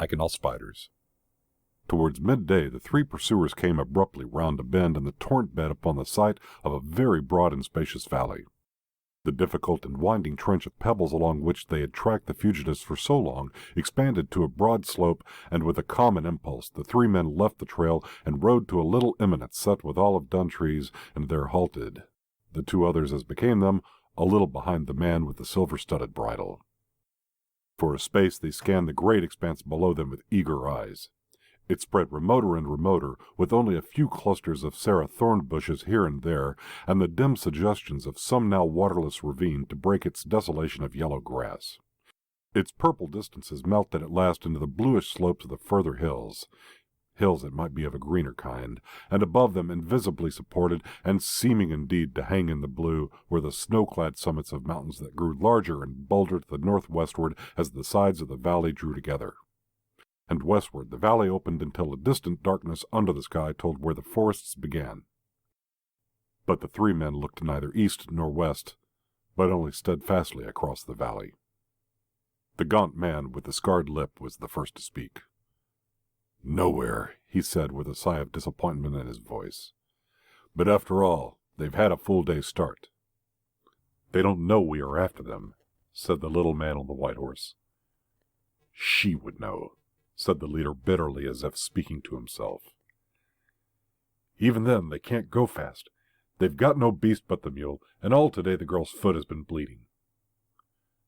I can all spiders. Towards midday, the three pursuers came abruptly round a bend in the torrent bed upon the site of a very broad and spacious valley. The difficult and winding trench of pebbles along which they had tracked the fugitives for so long expanded to a broad slope, and with a common impulse the three men left the trail and rode to a little eminence set with olive-dun trees, and there halted, the two others, as became them, a little behind the man with the silver-studded bridle. For a space they scanned the great expanse below them with eager eyes. It spread remoter and remoter, with only a few clusters of Sarah thorn bushes here and there, and the dim suggestions of some now waterless ravine to break its desolation of yellow grass. Its purple distances melted at last into the bluish slopes of the further hills, hills that might be of a greener kind, and above them, invisibly supported, and seeming indeed to hang in the blue, were the snow-clad summits of mountains that grew larger and bolder to the northwestward as the sides of the valley drew together. And westward the valley opened until a distant darkness under the sky told where the forests began. But the three men looked neither east nor west, but only steadfastly across the valley. The gaunt man with the scarred lip was the first to speak. "Nowhere," he said with a sigh of disappointment in his voice. "But after all, they've had a full day's start." "They don't know we are after them," said the little man on the white horse. "She would know," said the leader bitterly, as if speaking to himself. "Even then, they can't go fast. They've got no beast but the mule, and all today the girl's foot has been bleeding."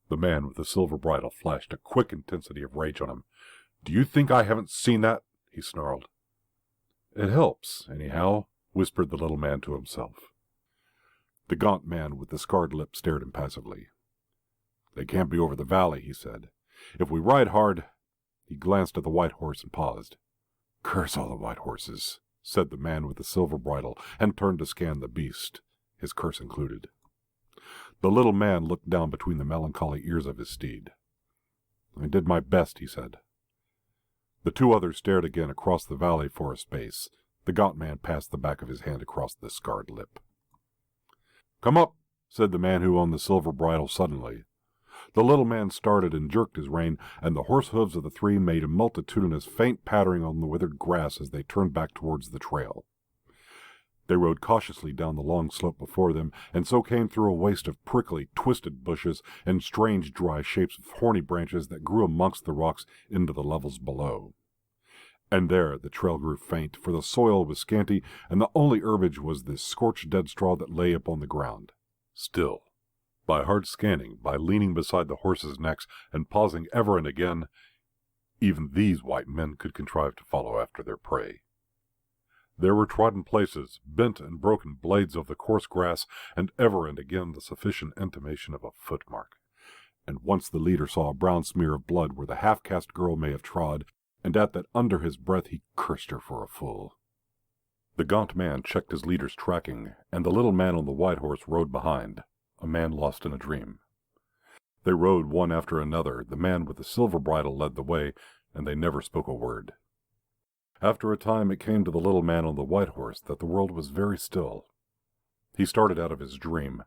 The man with the silver bridle flashed a quick intensity of rage on him. "Do you think I haven't seen that?" he snarled. "It helps, anyhow," whispered the little man to himself. The gaunt man with the scarred lip stared impassively. "They can't be over the valley," he said. "If we ride hard—" He glanced at the white horse and paused. "Curse all the white horses," said the man with the silver bridle, and turned to scan the beast, his curse included. The little man looked down between the melancholy ears of his steed. "I did my best," he said. The two others stared again across the valley for a space. The gaunt man passed the back of his hand across the scarred lip. "Come up," said the man who owned the silver bridle suddenly. The little man started and jerked his rein, and the horse hooves of the three made a multitudinous faint pattering on the withered grass as they turned back towards the trail. They rode cautiously down the long slope before them, and so came through a waste of prickly, twisted bushes and strange dry shapes of horny branches that grew amongst the rocks into the levels below. And there the trail grew faint, for the soil was scanty, and the only herbage was the scorched dead straw that lay upon the ground. Still, by hard scanning, by leaning beside the horses' necks and pausing ever and again, even these white men could contrive to follow after their prey. There were trodden places, bent and broken blades of the coarse grass, and ever and again the sufficient intimation of a footmark. And once the leader saw a brown smear of blood where the half-caste girl may have trod, and at that under his breath he cursed her for a fool. The gaunt man checked his leader's tracking, and the little man on the white horse rode behind, a man lost in a dream. They rode one after another. The man with the silver bridle led the way, and they never spoke a word. After a time it came to the little man on the white horse that the world was very still. He started out of his dream.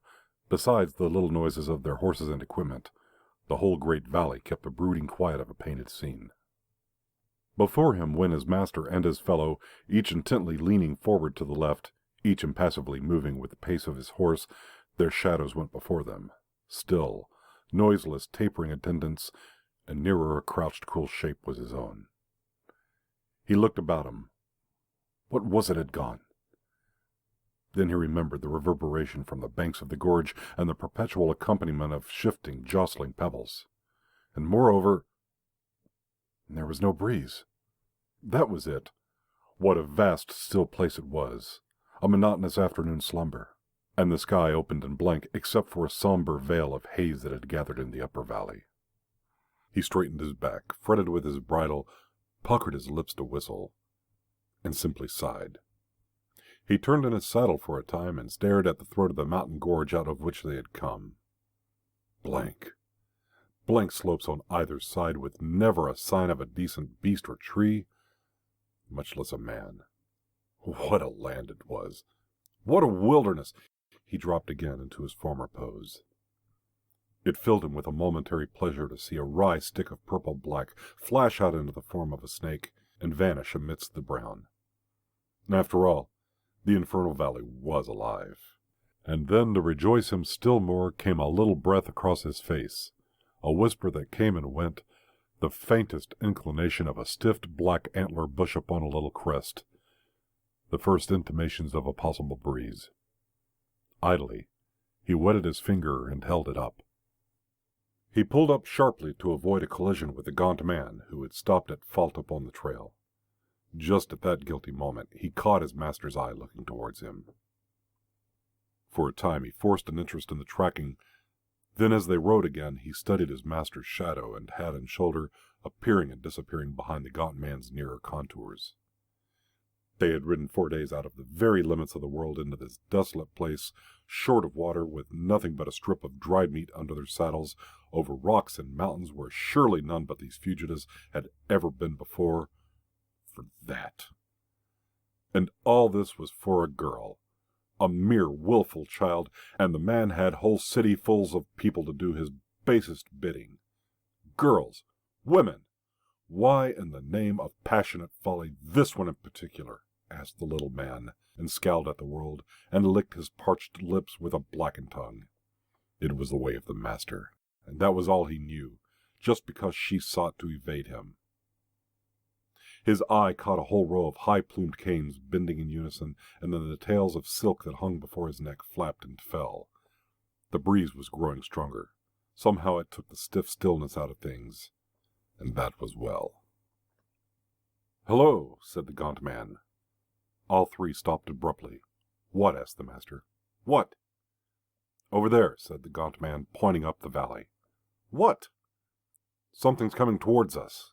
Besides the little noises of their horses and equipment, the whole great valley kept the brooding quiet of a painted scene. Before him went his master and his fellow, each intently leaning forward to the left, each impassively moving with the pace of his horse. Their shadows went before them, still, noiseless, tapering attendants, and nearer a crouched cool shape was his own. He looked about him. What was it had gone? Then he remembered the reverberation from the banks of the gorge and the perpetual accompaniment of shifting, jostling pebbles. And moreover, there was no breeze. That was it. What a vast, still place it was. A monotonous afternoon slumber. And the sky opened and blank, except for a somber veil of haze that had gathered in the upper valley. He straightened his back, fretted with his bridle, puckered his lips to whistle, and simply sighed. He turned in his saddle for a time and stared at the throat of the mountain gorge out of which they had come. Blank. Blank slopes on either side, with never a sign of a decent beast or tree, much less a man. What a land it was! What a wilderness! He dropped again into his former pose. It filled him with a momentary pleasure to see a wry stick of purple-black flash out into the form of a snake and vanish amidst the brown. After all, the infernal valley was alive. And then, to rejoice him still more, came a little breath across his face, a whisper that came and went, the faintest inclination of a stiff black antler bush upon a little crest, the first intimations of a possible breeze. Idly, he wetted his finger and held it up. He pulled up sharply to avoid a collision with the gaunt man who had stopped at fault upon the trail. Just at that guilty moment, he caught his master's eye looking towards him. For a time he forced an interest in the tracking. Then as they rode again, he studied his master's shadow and head and shoulder, appearing and disappearing behind the gaunt man's nearer contours. They had ridden 4 days out of the very limits of the world into this desolate place, short of water, with nothing but a strip of dried meat under their saddles, over rocks and mountains where surely none but these fugitives had ever been before. For that. And all this was for a girl, a mere willful child, and the man had whole cityfuls of people to do his basest bidding. Girls, women, why in the name of passionate folly this one in particular? Asked the little man, and scowled at the world, and licked his parched lips with a blackened tongue. It was the way of the master, and that was all he knew, just because she sought to evade him. His eye caught a whole row of high-plumed canes bending in unison, and then the tails of silk that hung before his neck flapped and fell. The breeze was growing stronger. Somehow it took the stiff stillness out of things, and that was well. "Hello," said the gaunt man. All three stopped abruptly. "What?" asked the master. "What?" "Over there," said the gaunt man, pointing up the valley. "What?" "Something's coming towards us."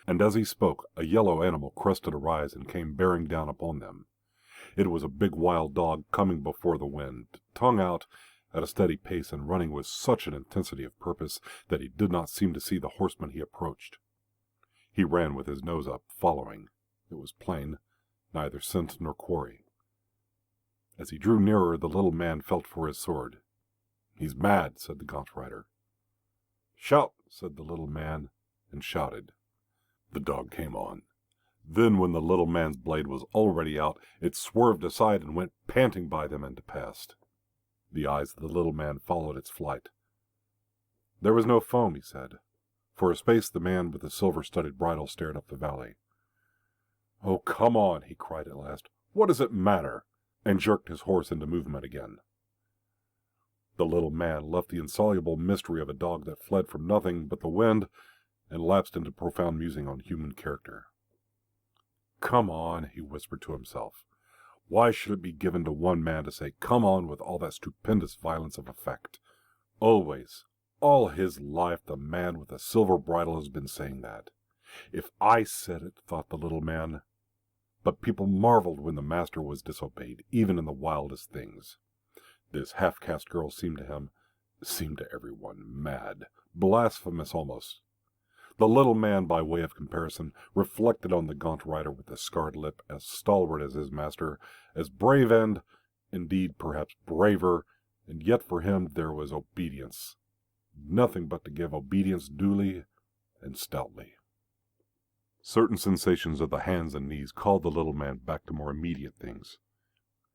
And as he spoke, a yellow animal crested a rise and came bearing down upon them. It was a big wild dog coming before the wind, tongue out, at a steady pace, and running with such an intensity of purpose that he did not seem to see the horseman he approached. He ran with his nose up, following. It was plain, neither scent nor quarry. As he drew nearer, the little man felt for his sword. "He's mad," said the gaunt rider. "Shout," said the little man, and shouted. The dog came on. Then, when the little man's blade was already out, it swerved aside and went panting by them and passed. The eyes of the little man followed its flight. There was no foam, he said. For a space the man with the silver-studded bridle stared up the valley. "Oh, come on," he cried at last. "What does it matter?" and jerked his horse into movement again. The little man left the insoluble mystery of a dog that fled from nothing but the wind and lapsed into profound musing on human character. "Come on," he whispered to himself. Why should it be given to one man to say "come on" with all that stupendous violence of effect? Always, all his life, the man with the silver bridle has been saying that. If I said it, thought the little man. But people marveled when the master was disobeyed, even in the wildest things. This half-caste girl seemed to everyone, mad, blasphemous almost. The little man, by way of comparison, reflected on the gaunt rider with the scarred lip, as stalwart as his master, as brave and, indeed, perhaps braver, and yet for him there was obedience. Nothing but to give obedience duly and stoutly. Certain sensations of the hands and knees called the little man back to more immediate things.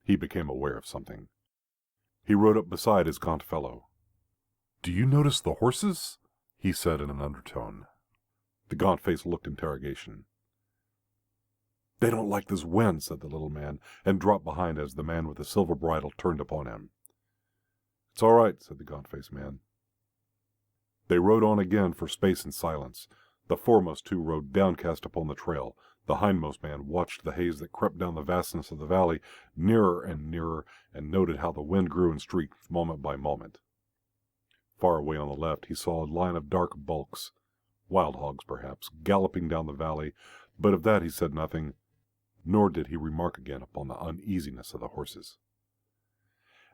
He became aware of something. He rode up beside his gaunt fellow. "Do you notice the horses?" he said in an undertone. The gaunt face looked interrogation. "They don't like this wind," said the little man, and dropped behind as the man with the silver bridle turned upon him. "It's all right," said the gaunt-faced man. They rode on again for space in silence. The foremost two rode downcast upon the trail. The hindmost man watched the haze that crept down the vastness of the valley, nearer and nearer, and noted how the wind grew in strength moment by moment. Far away on the left he saw a line of dark bulks, wild hogs perhaps, galloping down the valley, but of that he said nothing, nor did he remark again upon the uneasiness of the horses.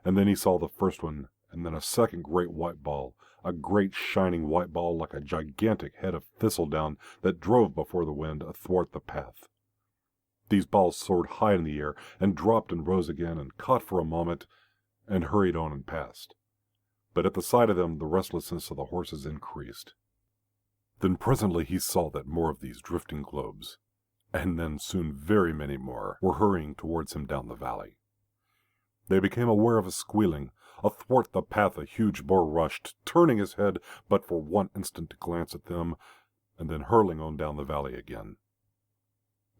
And then he saw the first one, and then a second great white ball, a great shining white ball like a gigantic head of thistledown that drove before the wind athwart the path. These balls soared high in the air, and dropped and rose again, and caught for a moment, and hurried on and passed. but at the sight of them the restlessness of the horses increased. Then presently he saw that more of these drifting globes, and then soon very many more, were hurrying towards him down the valley. They became aware of a squealing. Athwart the path a huge boar rushed, turning his head but for one instant to glance at them, and then hurling on down the valley again.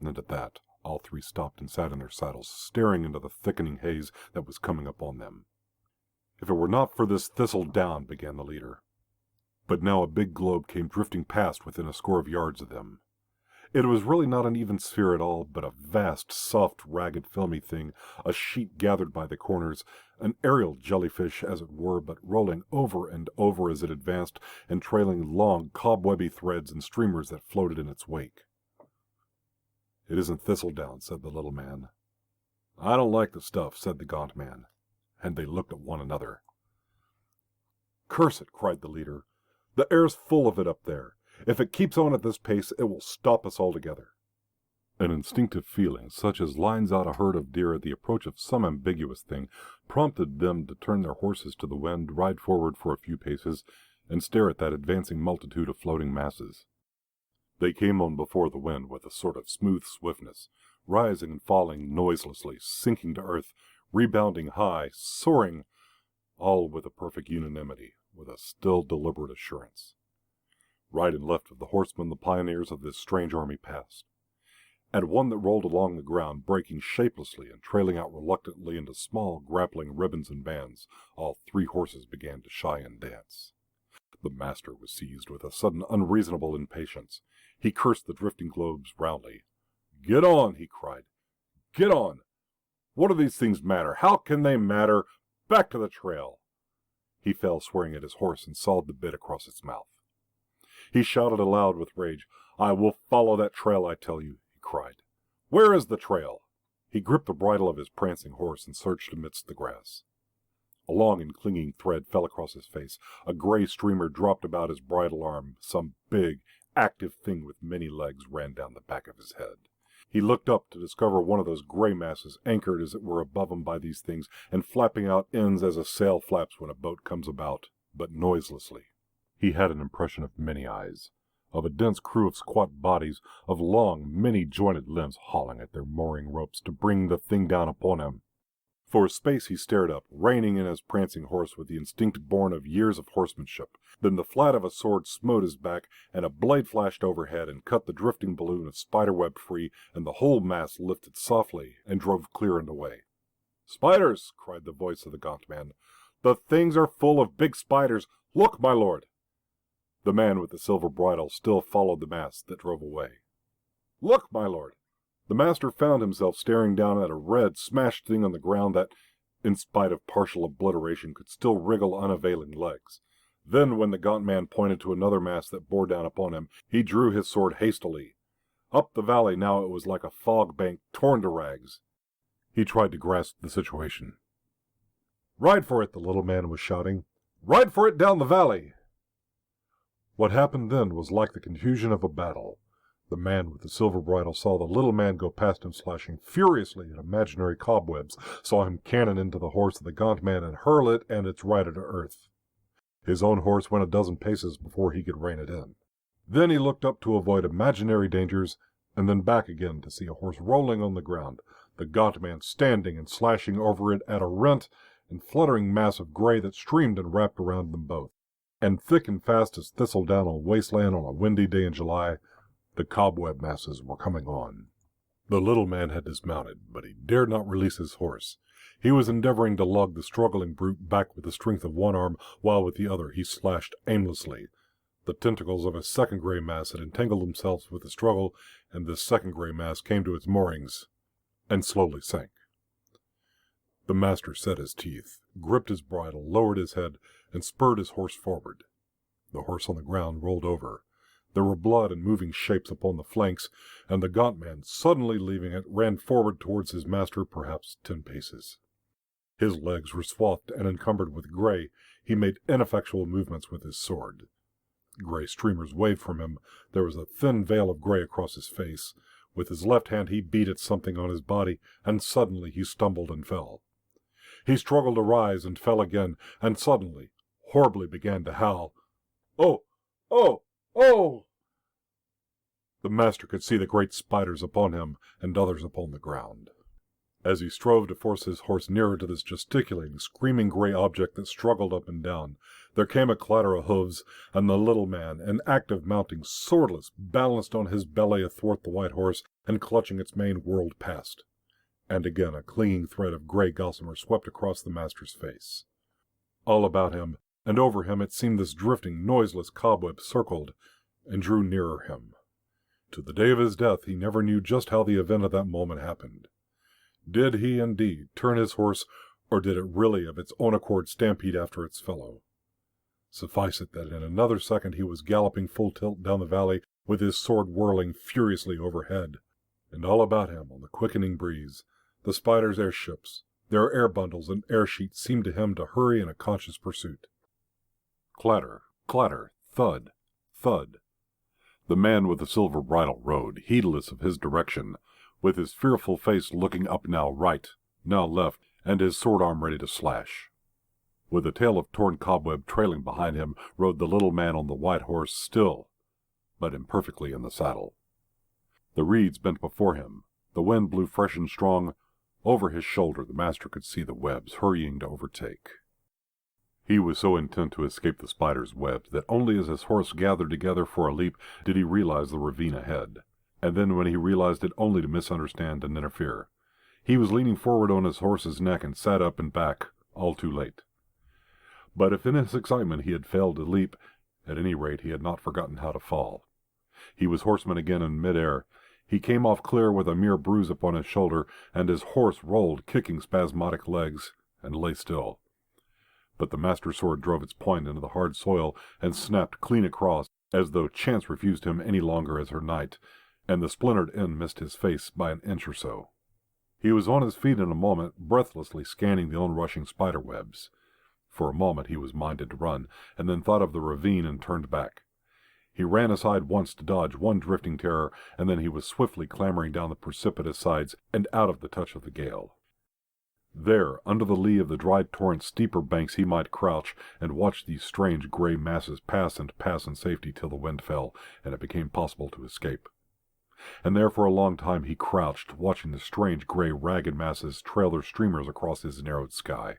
And at that, all three stopped and sat in their saddles, staring into the thickening haze that was coming upon them. "If it were not for this thistledown," began the leader. But now a big globe came drifting past within a score of yards of them. It was really not an even sphere at all, but a vast, soft, ragged, filmy thing, a sheet gathered by the corners, an aerial jellyfish, as it were, but rolling over and over as it advanced, and trailing long, cobwebby threads and streamers that floated in its wake. "It isn't thistledown," said the little man. "I don't like the stuff," said the gaunt man, and they looked at one another. "Curse it," cried the leader. "The air's full of it up there. If it keeps on at this pace, it will stop us altogether." An instinctive feeling, such as lines out a herd of deer at the approach of some ambiguous thing, prompted them to turn their horses to the wind, ride forward for a few paces, and stare at that advancing multitude of floating masses. They came on before the wind with a sort of smooth swiftness, rising and falling noiselessly, sinking to earth, rebounding high, soaring, all with a perfect unanimity, with a still deliberate assurance. Right and left of the horsemen the pioneers of this strange army passed. At one that rolled along the ground, breaking shapelessly and trailing out reluctantly into small grappling ribbons and bands, all three horses began to shy and dance. The master was seized with a sudden unreasonable impatience. He cursed the drifting globes roundly. "Get on!" he cried. "Get on! What do these things matter? How can they matter? Back to the trail!" He fell swearing at his horse and sawed the bit across its mouth. He shouted aloud with rage. "I will follow that trail, I tell you," he cried. "Where is the trail?" He gripped the bridle of his prancing horse and searched amidst the grass. A long and clinging thread fell across his face. A gray streamer dropped about his bridle arm. Some big, active thing with many legs ran down the back of his head. He looked up to discover one of those gray masses, anchored as it were above him by these things, and flapping out ends as a sail flaps when a boat comes about, but noiselessly. He had an impression of many eyes, of a dense crew of squat bodies, of long, many-jointed limbs hauling at their mooring ropes to bring the thing down upon him. For a space he stared up, reining in his prancing horse with the instinct born of years of horsemanship. Then the flat of a sword smote his back, and a blade flashed overhead and cut the drifting balloon of spider-web free, and the whole mass lifted softly and drove clear and away. "Spiders!" cried the voice of the gaunt man. "The things are full of big spiders! Look, my lord!" The man with the silver bridle still followed the mass that drove away. "Look, my lord!" The master found himself staring down at a red, smashed thing on the ground that, in spite of partial obliteration, could still wriggle unavailing legs. Then, when the gaunt man pointed to another mass that bore down upon him, he drew his sword hastily. Up the valley now it was like a fog bank torn to rags. He tried to grasp the situation. "Ride for it!" the little man was shouting. "Ride for it down the valley!" What happened then was like the confusion of a battle. The man with the silver bridle saw the little man go past him slashing furiously at imaginary cobwebs, saw him cannon into the horse of the gaunt man and hurl it and its rider to earth. His own horse went a dozen paces before he could rein it in. Then he looked up to avoid imaginary dangers, and then back again to see a horse rolling on the ground, the gaunt man standing and slashing over it at a rent and fluttering mass of gray that streamed and wrapped around them both. And thick and fast as thistledown on wasteland on a windy day in July, the cobweb masses were coming on. The little man had dismounted, but he dared not release his horse. He was endeavoring to lug the struggling brute back with the strength of one arm, while with the other he slashed aimlessly. The tentacles of a second gray mass had entangled themselves with the struggle, and this second gray mass came to its moorings and slowly sank. The master set his teeth, gripped his bridle, lowered his head, and spurred his horse forward. The horse on the ground rolled over. There were blood and moving shapes upon the flanks, and the gaunt man, suddenly leaving it, ran forward towards his master perhaps 10 paces. His legs were swathed and encumbered with gray. He made ineffectual movements with his sword. Gray streamers waved from him. There was a thin veil of gray across his face. With his left hand he beat at something on his body, and suddenly he stumbled and fell. He struggled to rise and fell again, and suddenly, horribly began to howl. "Oh! Oh! Oh!" The master could see the great spiders upon him and others upon the ground. As he strove to force his horse nearer to this gesticulating, screaming gray object that struggled up and down, there came a clatter of hoofs, and the little man, in act of mounting, swordless, balanced on his belly athwart the white horse, and clutching its mane, whirled past. And again a clinging thread of gray gossamer swept across the master's face. All about him and over him it seemed this drifting, noiseless cobweb circled and drew nearer him. To the day of his death he never knew just how the event of that moment happened. Did he, indeed, turn his horse, or did it really of its own accord stampede after its fellow? Suffice it that in another second he was galloping full tilt down the valley, with his sword whirling furiously overhead, and all about him, on the quickening breeze, the spiders' airships, their air bundles and air sheets seemed to him to hurry in a conscious pursuit. Clatter, clatter, thud, thud. The man with the silver bridle rode, heedless of his direction, with his fearful face looking up now right, now left, and his sword arm ready to slash. With a tail of torn cobweb trailing behind him rode the little man on the white horse, still, but imperfectly in the saddle. The reeds bent before him, the wind blew fresh and strong. Over his shoulder the master could see the webs hurrying to overtake. He was so intent to escape the spider's webs that only as his horse gathered together for a leap did he realize the ravine ahead, and then when he realized it only to misunderstand and interfere. He was leaning forward on his horse's neck and sat up and back, all too late. But if in his excitement he had failed to leap, at any rate he had not forgotten how to fall. He was horseman again in mid-air. He came off clear with a mere bruise upon his shoulder, and his horse rolled, kicking spasmodic legs, and lay still. But the master's sword drove its point into the hard soil and snapped clean across, as though chance refused him any longer as her knight, and the splintered end missed his face by an inch or so. He was on his feet in a moment, breathlessly scanning the onrushing spider webs. For a moment he was minded to run, and then thought of the ravine and turned back. He ran aside once to dodge one drifting terror, and then he was swiftly clambering down the precipitous sides and out of the touch of the gale. There, under the lee of the dry torrent's steeper banks, he might crouch and watch these strange gray masses pass and pass in safety till the wind fell, and it became possible to escape. And there for a long time he crouched, watching the strange gray ragged masses trail their streamers across his narrowed sky.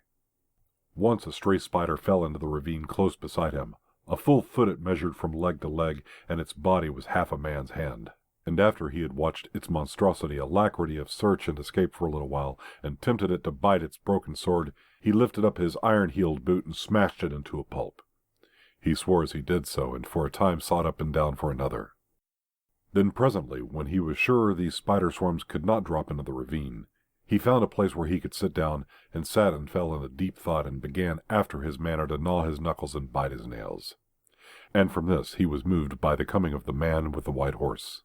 Once a stray spider fell into the ravine close beside him. A full foot it measured from leg to leg, and its body was half a man's hand. And after he had watched its monstrosity alacrity of search and escape for a little while, and tempted it to bite its broken sword, he lifted up his iron-heeled boot and smashed it into a pulp. He swore as he did so, and for a time sought up and down for another. Then presently, when he was sure these spider swarms could not drop into the ravine, he found a place where he could sit down, and sat and fell into deep thought, and began after his manner to gnaw his knuckles and bite his nails. And from this he was moved by the coming of the man with the white horse.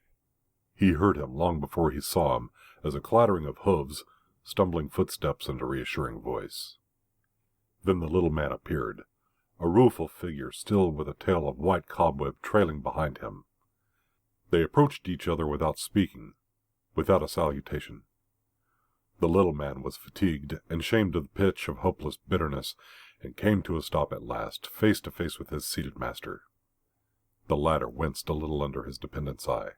He heard him long before he saw him, as a clattering of hoofs, stumbling footsteps, and a reassuring voice. Then the little man appeared, a rueful figure still with a tail of white cobweb trailing behind him. They approached each other without speaking, without a salutation. The little man was fatigued and shamed to the pitch of hopeless bitterness, and came to a stop at last, face to face with his seated master. The latter winced a little under his dependent's eye.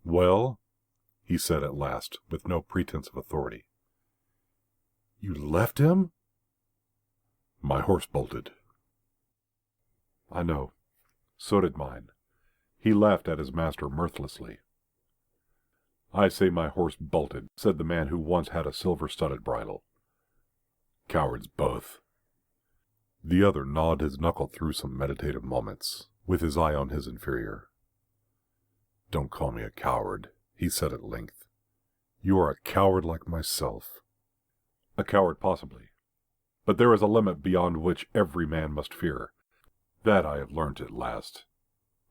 "Well?" he said at last, with no pretense of authority. "You left him?" "My horse bolted." "I know. So did mine." He laughed at his master mirthlessly. "I say my horse bolted," said the man who once had a silver-studded bridle. "Cowards both." The other gnawed his knuckle through some meditative moments, with his eye on his inferior. "Don't call me a coward," he said at length. "You are a coward like myself." "A coward possibly. But there is a limit beyond which every man must fear. That I have learnt at last.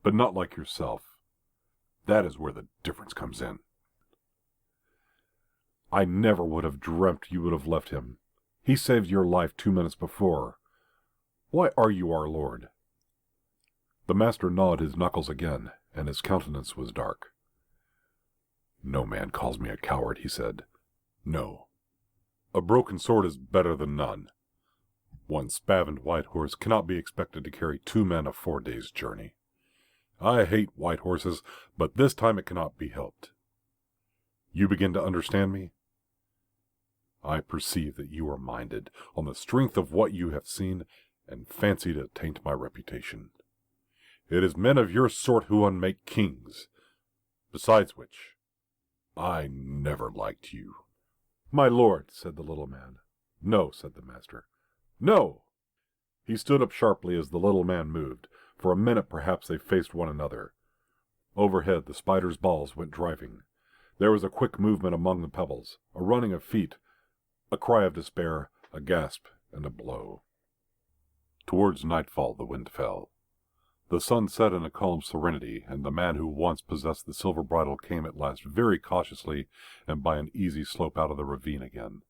But not like yourself. That is where the difference comes in." "I never would have dreamt you would have left him. He saved your life 2 minutes before. Why are you our lord?" The master gnawed his knuckles again, and his countenance was dark. "No man calls me a coward," he said. "No. A broken sword is better than none. One spavined white horse cannot be expected to carry 2 men a 4 days' journey. I hate white horses, but this time it cannot be helped. You begin to understand me? I perceive that you are minded on the strength of what you have seen, and fancy to taint my reputation. It is men of your sort who unmake kings. Besides which, I never liked you. My lord, said the little man. No, said the master. No! He stood up sharply as the little man moved. For a minute perhaps they faced one another. Overhead the spider's balls went driving. There was a quick movement among the pebbles, a running of feet, a cry of despair, a gasp, and a blow. Towards nightfall the wind fell. The sun set in a calm serenity, and the man who once possessed the silver bridle came at last very cautiously and by an easy slope out of the ravine again.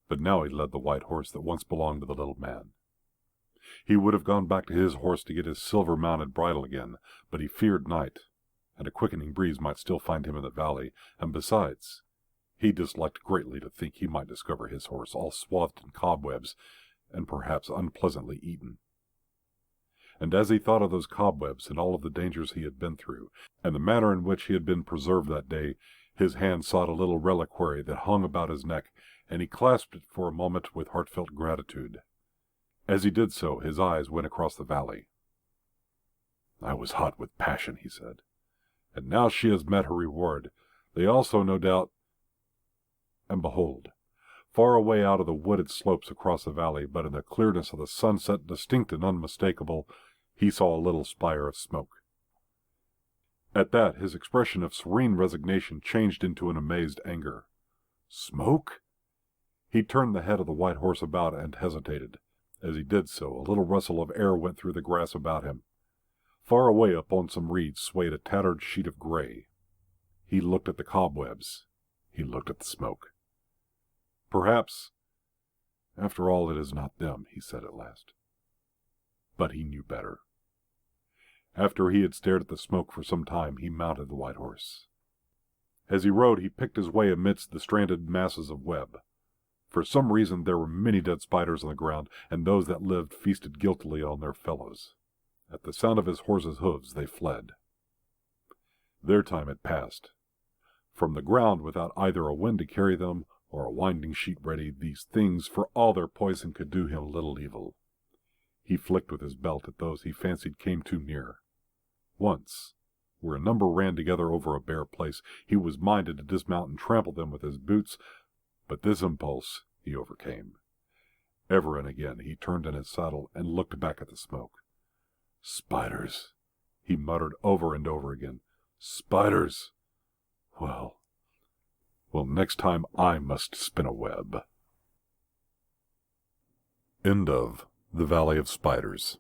But now he led the white horse that once belonged to the little man. He would have gone back to his horse to get his silver-mounted bridle again, but he feared night, and a quickening breeze might still find him in the valley, and besides, he disliked greatly to think he might discover his horse all swathed in cobwebs, and perhaps unpleasantly eaten. And as he thought of those cobwebs and all of the dangers he had been through, and the manner in which he had been preserved that day, his hand sought a little reliquary that hung about his neck, and he clasped it for a moment with heartfelt gratitude. As he did so, his eyes went across the valley. I was hot with passion, he said, and now she has met her reward. They also, no doubt... And behold, far away out of the wooded slopes across the valley, but in the clearness of the sunset distinct and unmistakable, he saw a little spire of smoke. At that, his expression of serene resignation changed into an amazed anger. Smoke? He turned the head of the white horse about and hesitated. As he did so, a little rustle of air went through the grass about him. Far away up on some reeds swayed a tattered sheet of gray. He looked at the cobwebs. He looked at the smoke. Perhaps, after all, it is not them, he said at last. But he knew better. After he had stared at the smoke for some time, he mounted the white horse. As he rode, he picked his way amidst the stranded masses of web. For some reason there were many dead spiders on the ground, and those that lived feasted guiltily on their fellows. At the sound of his horse's hoofs they fled. Their time had passed. From the ground, without either a wind to carry them, or a winding sheet ready, these things, for all their poison, could do him little evil. He flicked with his belt at those he fancied came too near. Once, where a number ran together over a bare place, he was minded to dismount and trample them with his boots, but this impulse he overcame. Ever and again he turned in his saddle and looked back at the smoke. Spiders, he muttered over and over again. Spiders! Well, next time I must spin a web. End of The Valley of Spiders.